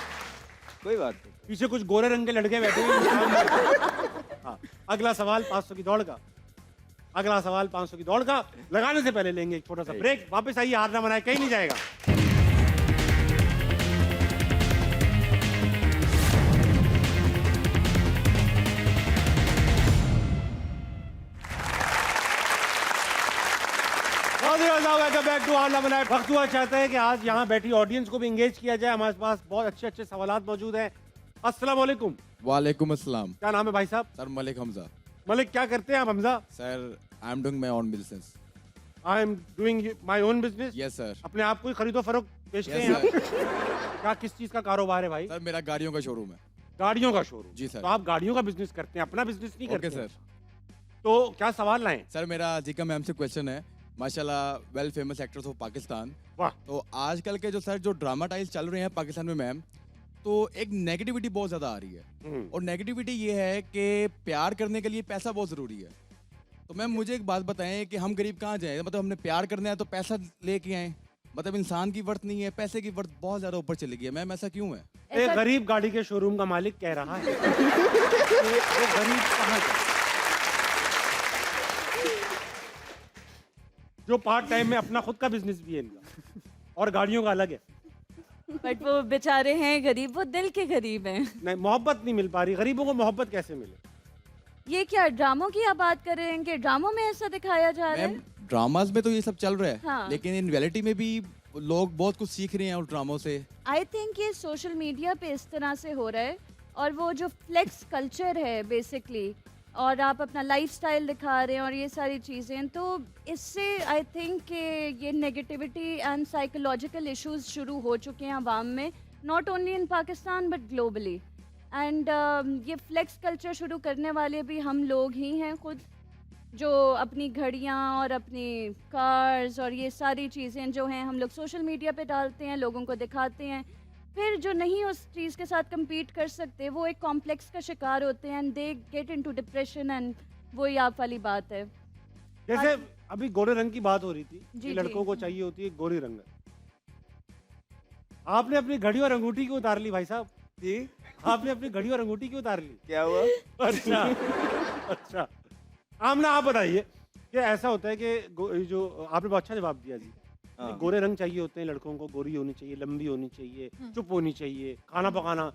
कोई बात नहीं। पीछे कुछ गोरे रंग के लड़के बैठे हैं। हाँ, अगला सवाल 500 की दौड़ का। अगला सवाल 500 की दौड़ का। लगाने से पहले लेंगे एक छोटा सा ब्रेक। वापस आइए, हार ना मनाए, कहीं नहीं जाएगा। बैक टू हार ना मनाए। फख्तुआ चाहता है कि आज यहाँ बैठी ऑडियंस को भी एंगेज किया जाए। हमारे पास बहुत अच्छे अच्छे सवालात मौजूद हैं। अस्सलाम वालेकुम। वालेकुम अस्सलाम। क्या नाम है भाई साहब? सर मलिक हमजा। मलिक, क्या करते हैं आप Hamza? Sir I am doing my own business. I am doing my own business. Yes sir. अपने आप को ही खरीदो फरोख्त बेचते हैं यस आप? सर। क्या किस चीज का कारोबार है भाई? सर मेरा गाड़ियों का शोरूम है। गाड़ियों का शोरूम। जी सर। तो आप गाड़ियों का बिजनेस करते हैं, अपना बिजनेस नहीं ओके करते? सर। तो क्या सवाल लाएं? सर मेरा जीका मैम से क्वेश्चन है। माशाल्लाह well famous actress of Pakistan. वाह। तो आजकल के जो ड्रामाटाइज चल रहे हैं पाकिस्तान में मैम, तो एक नेगेटिविटी बहुत ज़्यादा आ रही है। और नेगेटिविटी ये है कि प्यार करने के लिए पैसा बहुत ज़रूरी है। तो मैम मुझे एक बात बताएं कि हम गरीब कहाँ जाएं? मतलब हमने प्यार करना है तो पैसा लेके आएँ? मतलब इंसान की वर्थ नहीं है, पैसे की वर्थ बहुत ज़्यादा ऊपर चली गई है। मैम ऐसा क्यों है? एक गरीब गाड़ी के शोरूम का मालिक कह रहा है। वो गरीब कहाँ गया? जो पार्ट टाइम में अपना खुद का बिजनेस भी है इनका, और गाड़ियों का अलग है। बट वो बेचारे हैं गरीब, वो दिल के गरीब हैं। नहीं, मोहब्बत नहीं मिल पा रही। गरीबों को मोहब्बत कैसे मिले? ये क्या ड्रामों की आप बात कर रहे हैं कि ड्रामों में ऐसा दिखाया जा रहा है? मैम ड्रामाज में तो ये सब चल रहा है, हाँ। लेकिन इन रियलिटी में भी लोग बहुत कुछ सीख रहे हैं उस ड्रामों से। आई थिंक ये सोशल मीडिया पे इस तरह से हो रहा है, और वो जो फ्लेक्स कल्चर है बेसिकली, और आप अपना लाइफस्टाइल दिखा रहे हैं और ये सारी चीज़ें, तो इससे आई थिंक कि ये नेगेटिविटी एंड साइकोलॉजिकल इश्यूज शुरू हो चुके हैं अवाम में, not only in Pakistan but globally. And ये फ्लेक्स कल्चर शुरू करने वाले भी हम लोग ही हैं खुद, जो अपनी घड़ियाँ और अपनी कार्स और ये सारी चीज़ें जो हैं हम लोग सोशल मीडिया पे डालते हैं, लोगों को दिखाते हैं, फिर जो नहीं उस चीज़ के साथ compete कर सकते वो एक कॉम्प्लेक्स का शिकार होते हैं, and they get into depression, and वही आप वाली बात है। जैसे अभी गोरे रंग की बात हो रही थी जी, कि जी। लड़कों को चाहिए होती है गोरी रंग। आपने अपनी घड़ी और अंगूठी क्यों उतार ली भाई साहब? जी आपने अपनी घड़ी और अंगूठी क्यों उतार ली? क्या हुआ? अच्छा अच्छा, आमना आप बताइए कि ऐसा होता है कि जो आपने बहुत अच्छा जवाब दिया जी, हाँ। गोरे रंग चाहिए होते हैं लड़कों को, गोरी होनी चाहिए, लंबी होनी चाहिए, चुप होनी चाहिए, खाना पकाना।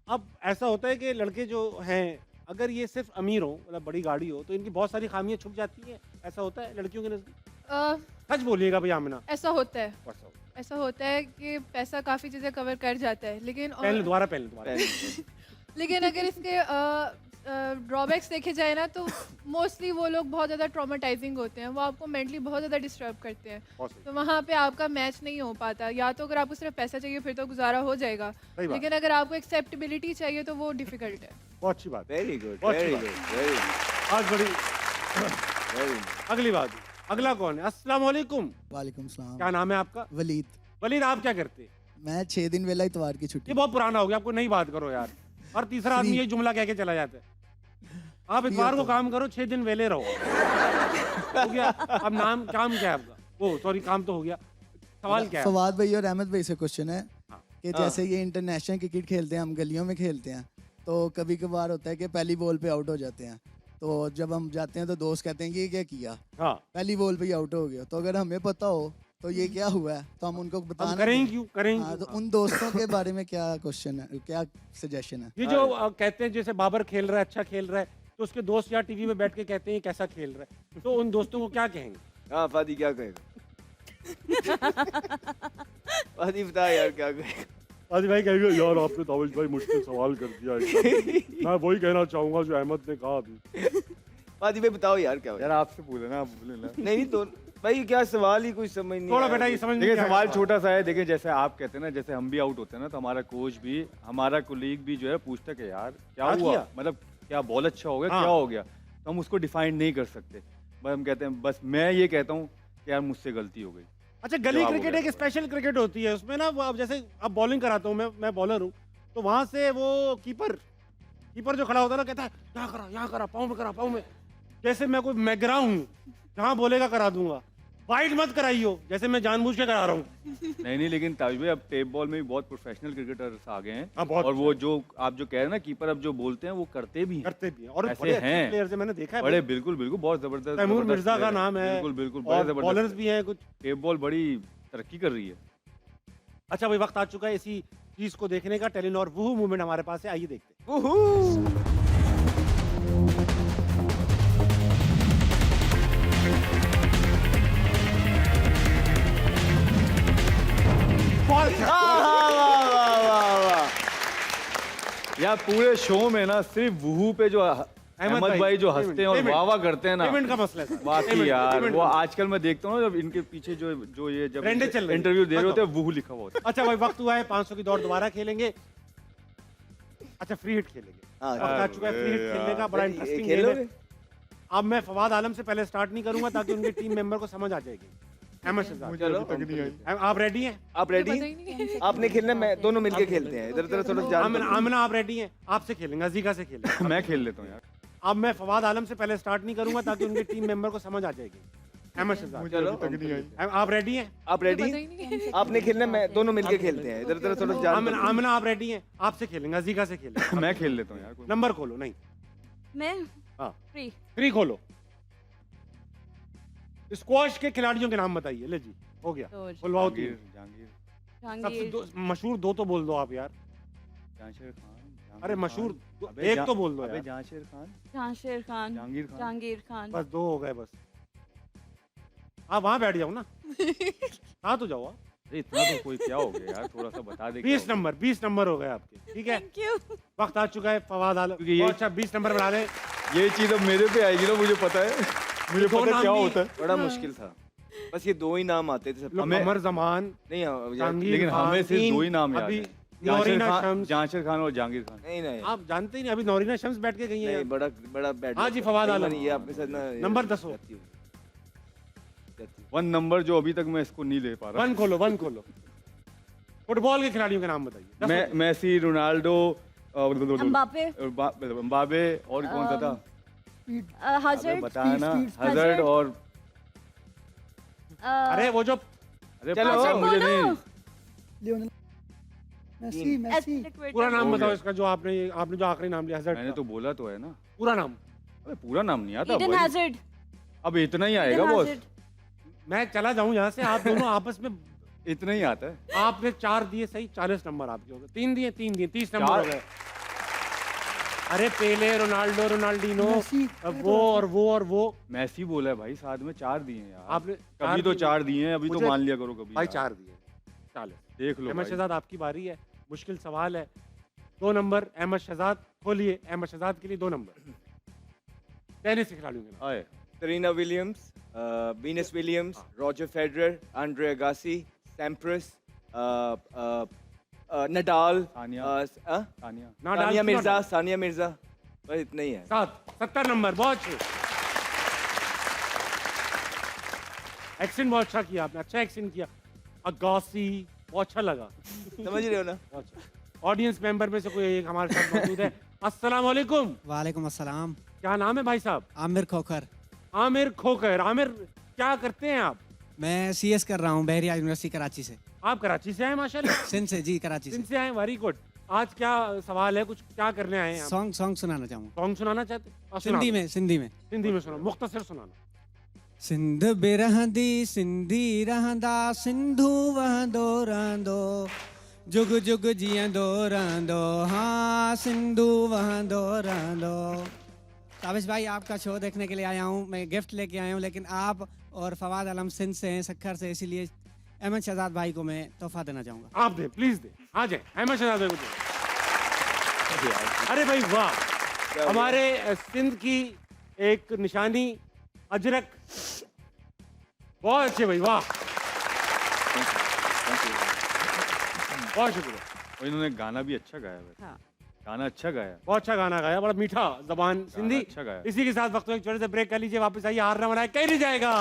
अब ऐसा होता है कि लड़के जो हैं, अगर ये सिर्फ अमीर हो, मतलब बड़ी गाड़ी हो, तो इनकी बहुत सारी खामियां छुप जाती हैं। ऐसा होता है लड़कियों के नजदीक? सच बोलिएगा भैया आमना। ऐसा होता है, ऐसा होता है। ऐसा होता है कि पैसा काफ़ी चीज़ें कवर कर जाता है, लेकिन पहले दोबारा पहले दोबारा लेकिन अगर इसके ड्रॉबैक्स देखे जाए ना, तो मोस्टली वो लोग बहुत ज़्यादा ट्रॉमेटाइजिंग होते हैं, वो आपको मेंटली बहुत ज़्यादा डिस्टर्ब करते हैं, बहुत सही। तो वहाँ पे आपका मैच नहीं हो पाता। या तो अगर आपको सिर्फ पैसा चाहिए फिर तो गुजारा हो जाएगा, सही बात। लेकिन अगर आपको एक्सेप्टेबिलिटी चाहिए तो वो डिफ़िकल्ट है। बहुत अच्छी बात। वेरी गुड, बहुत अच्छी वेरी बात। गुड, वेरी गुड, आज बड़ी वेरी गुड। अगली बात, अगला कौन है? अस्सलाम वालेकुम, वालेकुम सलाम। क्या नाम है आपका? वलीद। वलीद, आप क्या करते हैं? मैं 6 दिन वेला इतवार की ये छुट्टी। बहुत पुराना हो गया, आपको नई बात करो यार। और तीसरा आदमी ये जुमला कह के चला जाता है। आप इतवार को काम करो, 6 दिन वेले रहो। हो गया। अब नाम काम क्या है आपका? वो सॉरी, काम तो हो गया, सवाल क्या है? फवाद भाई और अहमद भाई से क्वेश्चन है हाँ। कि जैसे ये इंटरनेशनल क्रिकेट खेलते हैं, हम गलियों में खेलते हैं, तो कभी कभार होता है कि पहली बॉल पे आउट हो जाते हैं, तो जब हम जाते हैं तो दोस्त कहते हैं कि ये क्या किया, हाँ, पहली बॉल पे ही आउट हो गया। तो अगर हमें पता हो तो ये क्या हुआ है, तो हम उनको हम बताना करेंगे क्यों? करेंगे हाँ, तो क्यों? उन दोस्तों के बारे में क्या क्वेश्चन है, क्या सजेशन है? ये जो कहते हैं जैसे बाबर खेल रहा है, अच्छा खेल रहा है, तो उसके दोस्त यार टीवी में बैठ के कहते हैं ये कैसा खेल रहा है, तो उन दोस्तों को क्या कहेंगे? हाँ फादी क्या कहेगा? फादी बता यार क्या कहेगा? आज भाई कहेंगे यार आपने ताविश भाई मुश्किल सवाल कर दिया एकदम। मैं वही कहना चाहूंगा जो अहमद ने कहा अभी। फादी भाई बताओ यार क्या हुआ? यार आपसे बोले ना, आप बोले ना। नहीं तो भाई क्या सवाल ही कुछ समझ नहीं थोड़ा आया। बेटा ये समझ देखिए नहीं आया सवाल छोटा सा है। देखिए जैसे आप कहते हैं ना, जैसे हम भी आउट होते हैं ना, तो हमारा कोच भी, हमारा कोलीग भी जो है पूछता है कि यार क्या क्या हुआ, किया? मतलब क्या बॉल अच्छा हो गया, हाँ। क्या हो गया, तो हम उसको डिफाइन नहीं कर सकते। बस हम कहते हैं, बस मैं ये कहता हूँ कि यार मुझसे गलती हो गई। अच्छा, गली जवाब हो क्रिकेट गया एक थोड़ा। स्पेशल क्रिकेट होती है, उसमें ना वो अब जैसे अब बॉलिंग कराता हूँ मैं बॉलर हूँ, तो वहां से वो कीपर जो खड़ा होता है ना, कहता है यहाँ करा पाँव में, करा पाँव में, जैसे मैं कोई मैगरा हूँ, जहाँ बोलेगा करा दूंगा, वाइड मत कराइयो, जैसे मैं जानबूझ के करा रहा हूँ। नहीं लेकिन ताज भाई अब टेप बॉल में भी बहुत प्रोफेशनल क्रिकेटर्स आ गए हैं। हाँ, बहुत और वो जो आप जो कह रहे हैं ना, कीपर अब जो बोलते हैं वो करते भी हैं। करते भी हैं, और ऐसे बड़े अच्छे हैं। प्लेयर से मैंने देखा है। बड़े बिल्कुल बहुत जबरदस्त। तैमूर जबरदस्त मिर्जा का player हैं। नाम है, बिल्कुल बड़े और जबरदस्त बॉलर्स भी हैं कुछ। टेप बॉल बड़ी तरक्की कर रही है। अच्छा भाई, वक्त आ चुका है इसी चीज को देखने का। टेलीनॉर वूहू मूवमेंट हमारे पास है, आइए देखते हैं। वूहू। यार पूरे शो में ना सिर्फ वुहू पे जो अहमद भाई जो हंसते हैं और पेमेंट। वाह वाह करते हैं ना, पेमेंट का मसला है सर। वाकई पेमेंट- यार पेमेंट वो का। आजकल मैं देखता हूँ ना, जब इनके पीछे जो ये जब ट्रेंडें चल रही हैं। इंटरव्यू दे रहे होते हैं, बताओ। वुहू लिखा हुआ होता है। अच्छा भाई, वक्त हुआ है 500 की दौड़ दोबारा खेलेंगे। अच्छा, फ्री हिट खेलेंगे। हाँ, वक्त आ चुका है फ्री हिट खेलने का, बड़ा ये इंटरेस्टिंग गेम खेलोगे? है। अब मैं फवाद आलम से पहले स्टार्ट नहीं करूंगा ताकि उनके टीम मेंबर को समझ आ जाएगी। अहमद शहजाद, चलो आप रेडी हैं? आप रेडी? पता ही नहीं है। आपने खेलना, मैं दोनों मिलके खेलते हैं। इधर उधर थोड़ा जान आमिना, आमिना आप रेडी हैं? आपसे खेलेंगे, अजीका से खेलेंगे। मैं खेल लेता हूँ यार। अब मैं फवाद आलम से पहले स्टार्ट नहीं करूंगा ताकि उनके टीम मेंबर को समझ आ जाएगी। अहमद शहजाद, चलो आप रेडी हैं? आप रेडी? पता ही नहीं है। आपने खेलना, मैं दोनों मिलके खेलते हैं। इधर उधर थोड़ा जान आमिना, आमिना आप रेडी हैं? आपसे खेलेंगे, अजीका से खेलेंगे। मैं खेल लेता हूँ यार। कोई- नंबर खोलो। नहीं, मैं हाँ, फ्री। फ्री खोलो। स्क्वॉश के खिलाड़ियों के नाम बताइए। ले जी, हो गया। तो बुलवाओ जहांगीर तीन। जहांगीर जहांगीर, मशहूर दो तो बोल दो आप यार। जहांशेर खान। जहांगीर अरे खान। मशहूर अबे एक तो बोल दो अबे यार। जहांशेर खान, जहांगीर खान, जहांगीर खान। जहांगीर खान, बस दो हो गए बस। आप वहाँ बैठ जाओ ना, हाँ तो जाओ आप। अरे इतना तो कोई क्या हो गया यार, थोड़ा सा बता दे। 20 नंबर हो गए आपके, ठीक है। Thank you. वक्त आ चुका है फवाद आलम, क्योंकि ये- बहुत अच्छा 20 नंबर बढ़ा लें। ये चीज अब मेरे पे आएगी ना, मुझे पता है, मुझे दो पता नाम क्या भी- होता है। बड़ा मुश्किल था, बस ये 2 ही नाम आते थे सब। हमें- कमर जमान, नहीं जहांगीर लेकिन खान, हमें सिर्फ 2 ही नाम याद अभी है, नौरीना शम्स। जांचर खान और जहांगीर खान। नहीं नहीं आप जानते ही नहीं, अभी नौरीना शम्स बैठ के गई हैं नहीं, यहाँ। बड़ा बड़ा बैड। हाँ जी, फवाद आलम। ये आपके साथ ना नंबर 10 हो। जाती होगी। 1 नंबर जो अभी तक मैं इसको नहीं ले पा रहा। 1 खोलो। फुटबॉल के खिलाड़ियों के नाम बताइए। 10 मैं मेसी, रोनाल्डो, एम्बापे, एम्बापे और कौन सा था? अबे हज़ार्ड, बताया ना, स्पीड, हज़ार्ड और अरे वो जो अरे चलो, पता मुझे नहीं। लियोनेल मेसी मेसी पूरा नाम हो बताओ गया। इसका, जो आपने जो आखिरी नाम लिया, हज़ार्ड मैंने का। तो बोला तो है ना। पूरा नाम। अबे पूरा नाम नहीं आता ईडन भाई। हैज़ार्ड, अब इतना ही आएगा बॉस, मैं चला जाऊं यहाँ से, आप दोनों आपस में। इतना ही आता है। आपने 4 दिए सही, 40 नंबर आपके हो गए। 3 दिए 30 नंबर चार- हो गए। अरे पेले, रोनाल्डो, रोनाल्डिनो, मेसी, वो और वो मैसी बोला है भाई, साथ में 4 दिए हैं यार। आपने कभी तो 4 दिए हैं, अभी तो मुझे- मान लिया करो कभी भाई यार। 4 दिए। चलो देख लो अहमद भाई। शहजाद, आपकी बारी है। मुश्किल सवाल है। 2 नंबर अहमद शहजाद, खोलिए अहमद शहजाद के लिए 2 नंबर। टेनिस के खिलाड़ियों के नाम। आए Serena Williams, Venus Williams, Roger Federer, Andre Agassi, सैम्प्रस, Nadal, Sania. Tania. Nadal Sania की मिर्जा, नाडाल। सानिया मिर्जा, बस इतना ही है। 70 नंबर, बहुत अच्छे। एक्सेंट बहुत अच्छा किया आपने, अच्छा एक्सेंट किया। अगासी, बहुत अच्छा लगा। समझ रहे हो ना? बहुत अच्छा। ऑडियंस मेंबर में से कोई एक हमारे साथ मौजूद है। अस्सलाम वालेकुम। वालेकुम अस्सलाम। क्या नाम है भाई साहब? आमिर खोखर। आमिर खोकर। आमिर, क्या करते हैं आप? मैं सीएस कर रहा हूँ बहरिया यूनिवर्सिटी कराची से। आप कराची से आए माशाल्लाह? सिंध से जी, कराची सिंध से। से आए, वेरी गुड। आज क्या सवाल है, कुछ क्या करने आए हैं आप? सॉन्ग सुनाना चाहूँगा। सॉन्ग सुनाना चाहते हैं? और सुना सिंधी दो। में, सिंधी में। सिंधी में सुना, मुख्तसर सुनाना। सिंध बि रहंदी सिंधी रहंदा, सिंधू वहंदो रहंदो, जुग जुग जीअंदो रहंदो, हाँ सिंधू वहंदो रहंदो। ताबिश भाई, आपका शो देखने के लिए आया हूँ, मैं गिफ्ट लेके आया हूँ, लेकिन आप और फवाद आलम सिंध से हैं, सक्खर से, इसीलिए अहमद शहजाद भाई को मैं तोहफा देना चाहूँगा। आप दे, प्लीज दे। आ जाए अहमद शहजाद भाई को दे। अरे भाई वाह, हमारे सिंध की एक निशानी अजरक। बहुत अच्छे भाई, वाह, बहुत शुक्रिया। और इन्होंने गाना भी अच्छा गाया है। हाँ। गाना अच्छा गाया। बहुत अच्छा गाना गाया, बड़ा मीठा जबान सिंधी। अच्छा गाया। इसी के साथ वक्त में एक छोटे से ब्रेक कर लीजिए, वापस आइए। हारना बनाए कहीं नहीं जाएगा।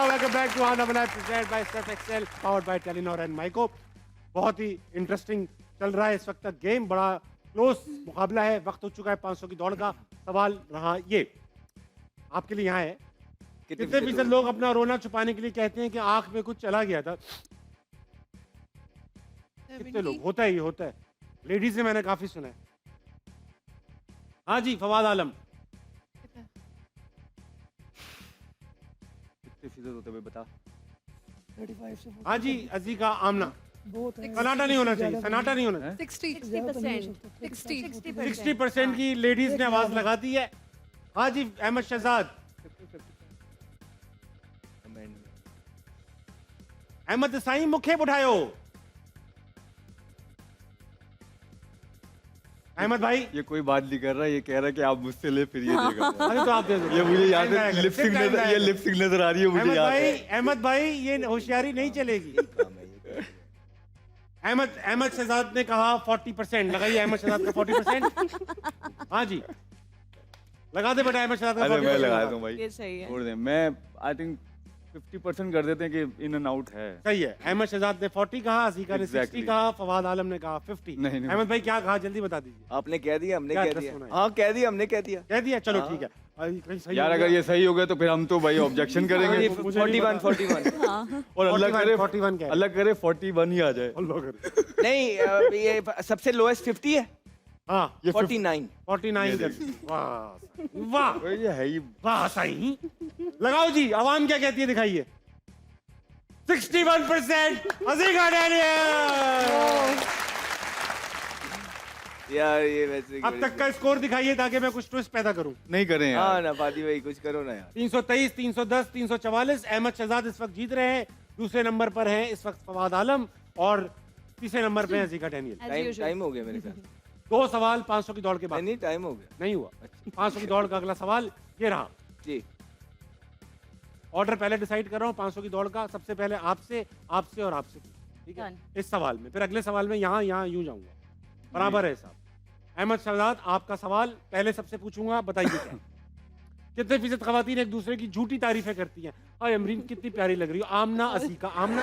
वेलकम बैक टू हारना बनाए, presented by Surf Excel, powered by Telenor and माइको। बहुत ही इंटरेस्टिंग चल रहा है इस वक्त तक गेम, बड़ा क्लोज मुकाबला है। वक्त हो चुका है 500 की दौड़ का। सवाल रहा ये आपके लिए यहाँ है, कितने फीसद लोग अपना रोना छुपाने के लिए कहते हैं कि आंख में कुछ चला गया था? कितने लोग? होता है। लेडीज से मैंने काफी सुना है। हाँ जी, फवाद आलम। कितने फीसद होते हुए बता। 35 से 40 हाँ जी, अजीका आमना। बहुत है। सन्नाटा नहीं होना चाहिए, सन्नाटा नहीं होना चाहिए। 60% की लेडीज ने आवाज लगा दी है। हाँ जी, अहमद शहजाद। अहमद साईं मुखे उठायो। अहमद भाई, ये कोई बात नहीं कर रहा, ये कह रहा है कि आप मुझसे ले, फिर ये देगा। अरे तो आप दे दो। ये मुझे याद Time है, आएगा, लिप सिंक time नजर, ये आएगा। लिप सिंक नजर आ रही है मुझे, अहमद याद भाई, है। अहमद भाई, ये होशियारी नहीं चलेगी। अहमद शहजाद ने कहा 40%। लगाइए अहमद शहजाद का 40%। हाँ जी, लगा दे बेटा अहमद शहजाद का अरे मैं 40%। लगाया हूँ भाई, ये सही है। छोड़ दे। मैं आई थिंक 50% कर देते हैं कि इन एंड आउट है। सही है। अहमद शहजाद ने 40 कहा, अजीका ने 60 Exactly. कहा, फवाद आलम ने कहा 50। नहीं। अहमद भाई क्या कहा, जल्दी बता दीजिए। आपने कह दिया, हमने क्या कह दस दिया। सुना है? हाँ कह दिया, हमने कह दिया। कह दिया, चलो हाँ। ठीक है। कहीं सही यार हो अगर गया? ये सही हो गया तो फिर हम तो भाई ऑब्जेक्शन करेंगे। मुझे नहीं 41 पता। 41 और अल्लाह 41 करे 41 क्या है? अल्लाह करे 41 ही आ जाए। अल्लाह करे। नहीं, ये सबसे लोएस्ट 50 है। हाँ, ये 49 49 कर। वाह वाह ये है ही। वाह, सही। लगाओ जी, आवाम क्या कहती है दिखाइए। 61% अजीका डैनियल। यार ये वैसे अब तक का स्कोर दिखाइए ताकि मैं कुछ ट्विस्ट पैदा करूं। नहीं करें यार। हाँ ना फादी भाई कुछ करो ना यार। 323, 310, 344 अहमद शहजाद इस वक्त जीत रहे हैं। दूसरे नंबर पर हैं इस वक्त फवाद आलम और तीसरे नंबर पे अजीका डैनियल। टाइम हो गया मेरे ख्याल। 2 सवाल 500 की दौड़ के बाद। नहीं टाइम हो गया। नहीं हुआ। 500 की दौड़ का अगला सवाल ये रहा जी। ऑर्डर पहले डिसाइड कर रहा हूँ 500 की दौड़ का। सबसे पहले आपसे, आपसे और आपसे, ठीक है, इस सवाल में। फिर अगले सवाल में यहाँ यहाँ यूं जाऊंगा, बराबर है साहब। अहमद शहजाद आपका सवाल पहले सबसे पूछूंगा, बताइए क्या कितने फीसद खवातीन एक दूसरे की झूठी तारीफें करती हैं? हाय अमरीन कितनी प्यारी लग रही हो। आमना असीका, आमना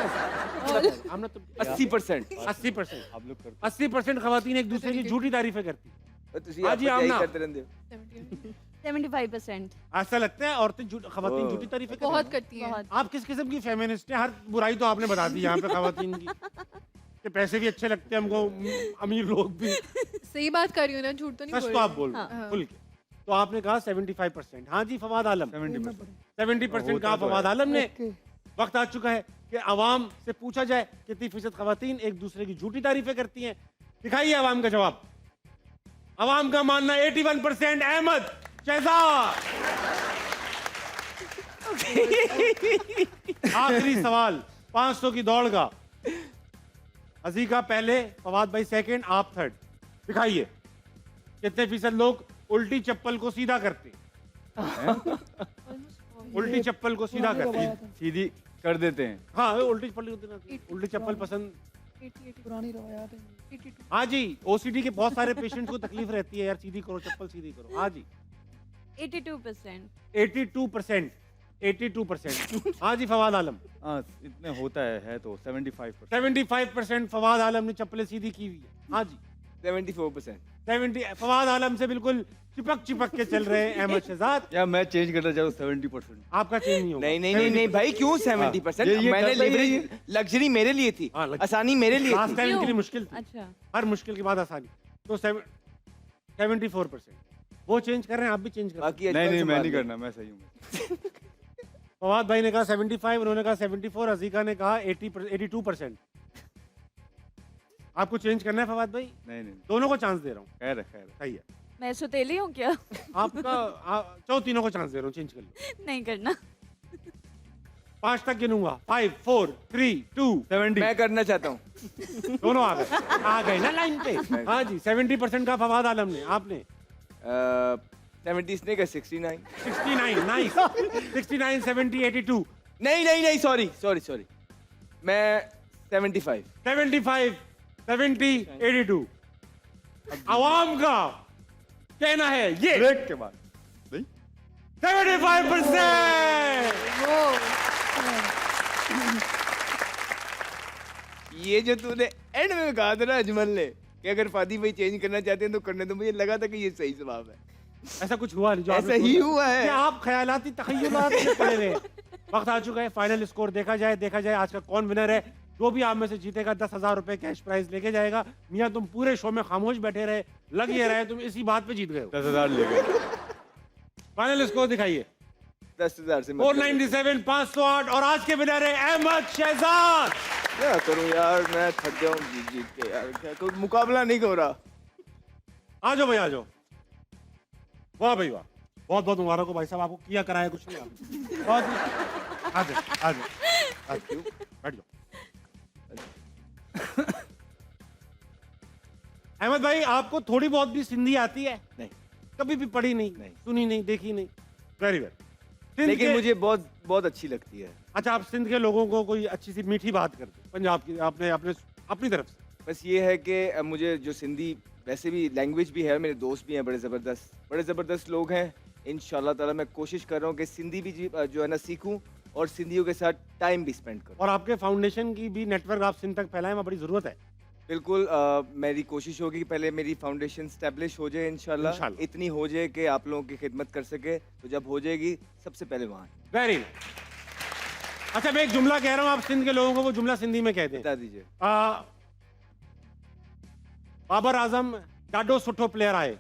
आमना तो 80%। 80%। आप लोग करते 80% खवातीन एक दूसरे की झूठी तारीफें करती हैं। ਤੁਸੀਂ हाँ जी, आप यही आमना। करते रहते हो। 75%। ऐसा लगता है औरतें खवातीन झूठी तारीफें करती हैं? बहुत करती हैं। बहुत। आप किस किस्म की फेमिनिस्ट हैं? हर बुराई तो आपने बता दी यहाँ पे खवातीन की कि पैसे भी अच्छे लगते हैं हमको, अमीर लोग भी। सही बात कर रही हूँ ना, झूठ तो नहीं सच बोल तो आप रही। बोल रहे हाँ। हैं खुल के। तो आपने कहा 75%। हाँ जी फवाद आलम 70%। 70% कहा फवाद आलम ने। वक्त आ चुका है कि अवाम से पूछा जाए कितनी फीसद खवातीन एक दूसरे की झूठी तारीफें करती हैं। दिखाइए अवाम का जवाब। अवाम का मानना 81%। अहमद शहजाद। आखिरी सवाल 500 की दौड़ का। अजीका पहले, फवाद भाई सेकंड, आप थर्ड। दिखाइए कितने फीसद लोग उल्टी चप्पल को सीधा करते हैं? उल्टी चप्पल को सीधा करते हैं। सीधी कर देते हैं। हाँ उल्टी चप्पल, उल्टी चप्पल पसंद। पुरानी रवायात है। हाँ जी, ओसीडी के बहुत सारे पेशेंट्स को तकलीफ रहती है यार, सीधी करो चप्पल, सीधी करो। हाँ जी 82%। 82%। 82%। हाँ जी फवाद आलम। हाँ इतने होता है तो 75%। 75% फवाद आलम ने चप्पलें सीधी की हुई है। हाँ जी 74%। 70 फवाद आलम से बिल्कुल चिपक के चल रहे हैं अहमद शहजाद। या मैं चेंज करना चाहूँ 70%। आपका चेंज नहीं होगा। नहीं भाई क्यों 70%? ये मैंने करता ही लिवरेज, लग्जरी मेरे लिए थी, हाँ, आसानी मेरे लिए लास्ट थी। टाइम के लिए मुश्किल थी। अच्छा। हर मुश्किल के बाद आसानी। तो 74%। वो चेंज कर रहे हैं, आप भी चेंज कर। बाकी नहीं मैं नहीं करना, मैं सही हूँ। फवाद भाई ने कहा 75, उन्होंने कहा 74, अजीका ने कहा 82%। आपको चेंज करना है फवाद भाई? नहीं दोनों को चांस दे रहा हूँ। खैर सही है। मैं सुतेली हूँ क्या? आपका चलो तीनों को चांस दे रहा हूँ, चेंज कर लो। नहीं करना। 5 तक गिनूंगा। 5 4 3 2 70। मैं करना चाहता हूँ। दोनों आ गए ना लाइन पे। हाँ जी 70% का फवाद आलम ने। आपने 70 ने का 69। 69 नाइस। 69 70 82। नहीं सॉरी मैं 75। 75 70 82। आवाम का कहना है ये ब्रेक के बाद नहीं 75%। ये जो तूने एंड में कहा था ना अजमल ने कि अगर फादी भाई चेंज करना चाहते हैं तो करने दो, मुझे लगा था कि ये सही जवाब है। ऐसा कुछ हुआ नहीं जो ऐसा ही हुआ है। ये आप ख्यालाती तखय्युलात में पड़े रहे। वक्त आ चुका है, फाइनल स्कोर देखा जाए आज का कौन विनर है। जो भी आप में से जीतेगा 10,000 रुपए कैश प्राइज लेके जाएगा। मियां तुम पूरे शो में खामोश बैठे रहे, लग ये रहे तुम इसी बात पे जीत गए हो। 10,000 ले गए। फाइनल स्कोर दिखाइए। 10,000 से 497 508 और आज के विनर है अहमद शहजाद। क्या करूं यार, मैं थक गया हूं जीत के यार, क्या कोई मुकाबला नहीं हो रहा। आ जाओ भाई आ जाओ। वाह भाई वाह, बहुत बहुत मुबारक हो भाई साहब, आपको किया कराया कुछ नहीं। आप बहुत आ जाओ बैठ जाओ। अहमद भाई आपको थोड़ी बहुत भी सिंधी आती है? नहीं, कभी भी पढ़ी नहीं, सुनी नहीं, देखी नहीं? Very well. लेकिन मुझे बहुत बहुत अच्छी लगती है। अच्छा, आप सिंध के लोगों को कोई अच्छी सी मीठी बात कर दो पंजाब की, आपने अपने अपनी तरफ से। बस ये है कि मुझे जो सिंधी वैसे भी लैंग्वेज भी है, मेरे दोस्त भी हैं बड़े ज़बरदस्त लोग हैं। इंशाल्लाह ताला मैं कोशिश कर रहा हूँ कि सिंधी भी जो है ना सीखूं और सिंधियों के साथ टाइम भी स्पेंड करूं। और आपके फाउंडेशन की भी नेटवर्क आप सिंध तक फैलाएं, वहाँ बड़ी ज़रूरत है। बिल्कुल, मेरी कोशिश होगी कि पहले मेरी फाउंडेशन स्टैब्लिश हो जाए इंशाल्लाह, इतनी हो जाए कि आप लोगों की खिदमत कर सके। तो जब हो जाएगी सबसे पहले वहाँ। वेरी अच्छा, मैं एक जुमला कह रहा हूँ, आप सिंध के लोगों को वो जुमला सिंधी में कह दें। बता दीजिए। बाबर आजम ॾाढो सुठो प्लेयर आहे।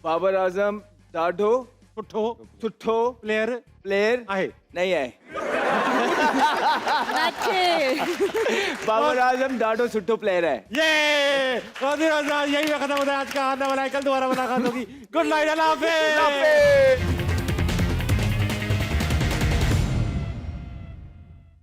बाबर आजम ॾाढो सुठो प्लेयर आहे। नहीं है। बाबर आजम डाडो सुट्टो प्लेयर है। ये यही में खत्म होता है आज का आने वाला है, कल दोबारा मुलाकात होगी। गुड नाइट, अल्लाह हाफिज।